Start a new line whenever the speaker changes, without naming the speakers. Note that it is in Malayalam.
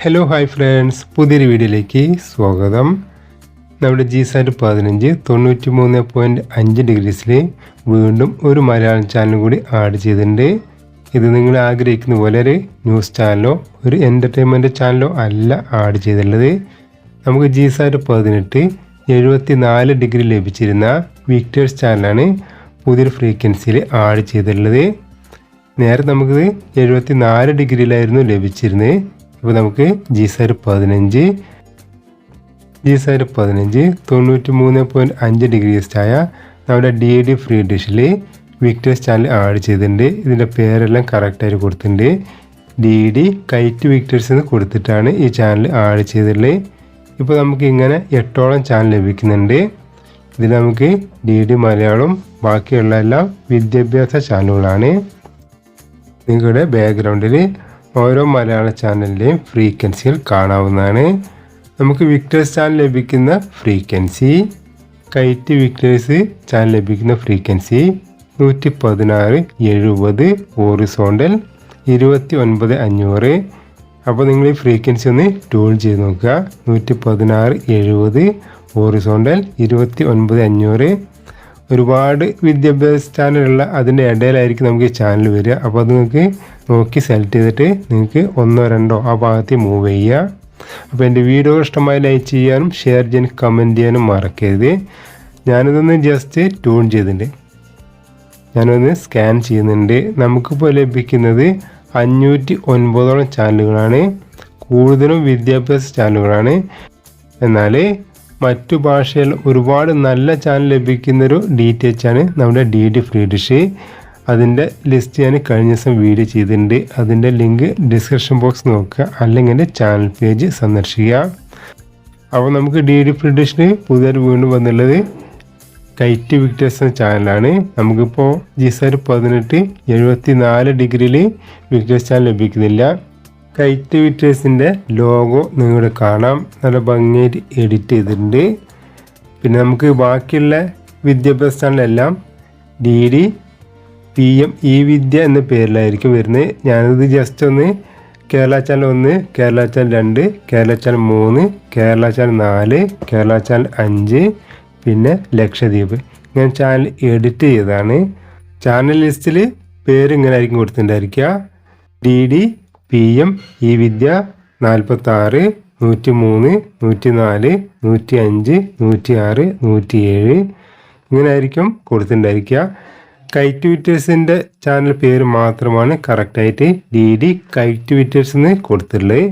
ഹലോ ഹായ് ഫ്രണ്ട്സ്, പുതിയൊരു വീഡിയോയിലേക്ക് സ്വാഗതം. നമ്മുടെ GSAT 15 93.5 ഡിഗ്രീസിൽ വീണ്ടും ഒരു മലയാളം ചാനൽ കൂടി ആഡ് ചെയ്തിട്ടുണ്ട്. ഇത് നിങ്ങൾ ആഗ്രഹിക്കുന്ന പോലെ ഒരു ന്യൂസ് ചാനലോ ഒരു എൻ്റർടൈൻമെൻറ്റ് ചാനലോ അല്ല ആഡ് ചെയ്തിട്ടുള്ളത്. നമുക്ക് GSAT 18 74 ഡിഗ്രി ലഭിച്ചിരുന്ന വിക്ടേഴ്സ് ചാനലാണ് പുതിയൊരു ഫ്രീക്വൻസിയിൽ ആഡ് ചെയ്തിട്ടുള്ളത്. നേരെ നമുക്ക് 74 ഡിഗ്രിയിലായിരുന്നു ലഭിച്ചിരുന്നത്. ഇപ്പോൾ നമുക്ക് GSAT 15 93.5 ഡിഗ്രീസായ നമ്മുടെ DD ഫ്രീ ഡിഷിൽ വിക്ടേഴ്സ് ചാനൽ ആഡ് ചെയ്തിട്ടുണ്ട്. ഇതിൻ്റെ പേരെല്ലാം കറക്റ്റായിട്ട് കൊടുത്തിട്ടുണ്ട്. DD കൈറ്റ് വിക്ടേഴ്സ് എന്ന് കൊടുത്തിട്ടാണ് ഈ ചാനൽ ആഡ് ചെയ്തിട്ടുള്ളത്. ഇപ്പോൾ നമുക്ക് ഇങ്ങനെ 8ഓളം ചാനൽ ലഭിക്കുന്നുണ്ട്. ഇതിൽ നമുക്ക് DD മലയാളം, ബാക്കിയുള്ള എല്ലാം വിദ്യാഭ്യാസ ചാനലുകളാണ്. നിങ്ങളുടെ ബാക്ക്ഗ്രൗണ്ടിൽ ഓരോ മലയാള ചാനലിൻ്റെയും ഫ്രീക്വൻസികൾ കാണാവുന്നതാണ്. നമുക്ക് വിക്ടേഴ്സ് ചാനൽ ലഭിക്കുന്ന ഫ്രീക്വൻസി, കൈറ്റ് വിക്ടേഴ്സ് ചാനൽ ലഭിക്കുന്ന ഫ്രീക്വൻസി 116 70 ഹോറിസോണ്ടൽ 29,500. അപ്പോൾ നിങ്ങൾ ഈ ഫ്രീക്വൻസി ഒന്ന് ട്യൂൺ ചെയ്ത് നോക്കുക. 116 70 ഹോറിസോണ്ടൽ 29,500. ഒരുപാട് വിദ്യാഭ്യാസ ചാനലുള്ള അതിൻ്റെ ഇടയിലായിരിക്കും നമുക്ക് ഈ ചാനൽ വരിക. അപ്പോൾ അത് നിങ്ങൾക്ക് നോക്കി സെലക്ട് ചെയ്തിട്ട് നിങ്ങൾക്ക് 1 2 ആ ഭാഗത്ത് മൂവ് ചെയ്യുക. അപ്പോൾ എൻ്റെ വീഡിയോ ഇഷ്ടമായി ലൈക്ക് ചെയ്യാനും ഷെയർ ചെയ്യാനും കമൻറ്റ് ചെയ്യാനും മറക്കരുത്. ഞാനിതൊന്ന് ജസ്റ്റ് ട്യൂൺ ചെയ്തിട്ടുണ്ട്, ഞാനൊന്ന് സ്കാൻ ചെയ്യുന്നുണ്ട്. നമുക്കിപ്പോൾ ലഭിക്കുന്നത് 509ഓളം ചാനലുകളാണ്. കൂടുതലും വിദ്യാഭ്യാസ ചാനലുകളാണ്. എന്നാൽ മറ്റു ഭാഷയിൽ ഒരുപാട് നല്ല ചാനൽ ലഭിക്കുന്നൊരു DTH ആണ് നമ്മുടെ DD ഫ്രീ ഡിഷ്. അതിൻ്റെ ലിസ്റ്റ് ഞാൻ കഴിഞ്ഞ ദിവസം വീഡിയോ ചെയ്തിട്ടുണ്ട്. അതിൻ്റെ ലിങ്ക് ഡിസ്ക്രിപ്ഷൻ ബോക്സ് നോക്കുക, അല്ലെങ്കിൽ എൻ്റെ ചാനൽ പേജ് സന്ദർശിക്കുക. അപ്പോൾ നമുക്ക് DD ഫ്രീ ഡിഷിന് പുതിയതായിട്ട് വീണ്ടും വന്നുള്ളത് കൈറ്റ് വിക്ടേഴ്സ് എന്ന ചാനലാണ്. നമുക്കിപ്പോൾ GSAT 18 74 ഡിഗ്രിയിൽ വിക്ടേഴ്സ് ചാനൽ ലഭിക്കുന്നില്ല. കൈറ്റ് വിക്ടേഴ്സിൻ്റെ ലോഗോ നിങ്ങളുടെ കാണാം, നല്ല ഭംഗിയായിട്ട് എഡിറ്റ് ചെയ്തിട്ടുണ്ട്. പിന്നെ നമുക്ക് ബാക്കിയുള്ള വിദ്യാഭ്യാസ ചാനലെല്ലാം DD PM വിദ്യ എന്ന പേരിലായിരിക്കും വരുന്നത്. ഞാനിത് ജസ്റ്റ് ഒന്ന് Kerala channel 1, Kerala channel 2, Kerala channel 3, Kerala channel 4, Kerala channel 5, പിന്നെ ലക്ഷദ്വീപ് ഇങ്ങനെ ചാനൽ എഡിറ്റ് ചെയ്തതാണ്. ചാനൽ ലിസ്റ്റിൽ പേര് ഇങ്ങനെ ആയിരിക്കും കൊടുത്തിട്ടുണ്ടായിരിക്കുക. DD PM വിദ്യ 46 103 104 105 106 107 ഇങ്ങനെ ആയിരിക്കും കൊടുത്തിട്ടുണ്ടായിരിക്കുക. കൈറ്റ് വിക്ടേഴ്സിൻ്റെ ചാനൽ പേര് മാത്രമാണ് കറക്റ്റായിട്ട് DD കൈറ്റ് വിക്ടേഴ്സ് എന്ന് കൊടുത്തിട്ടുള്ളത്.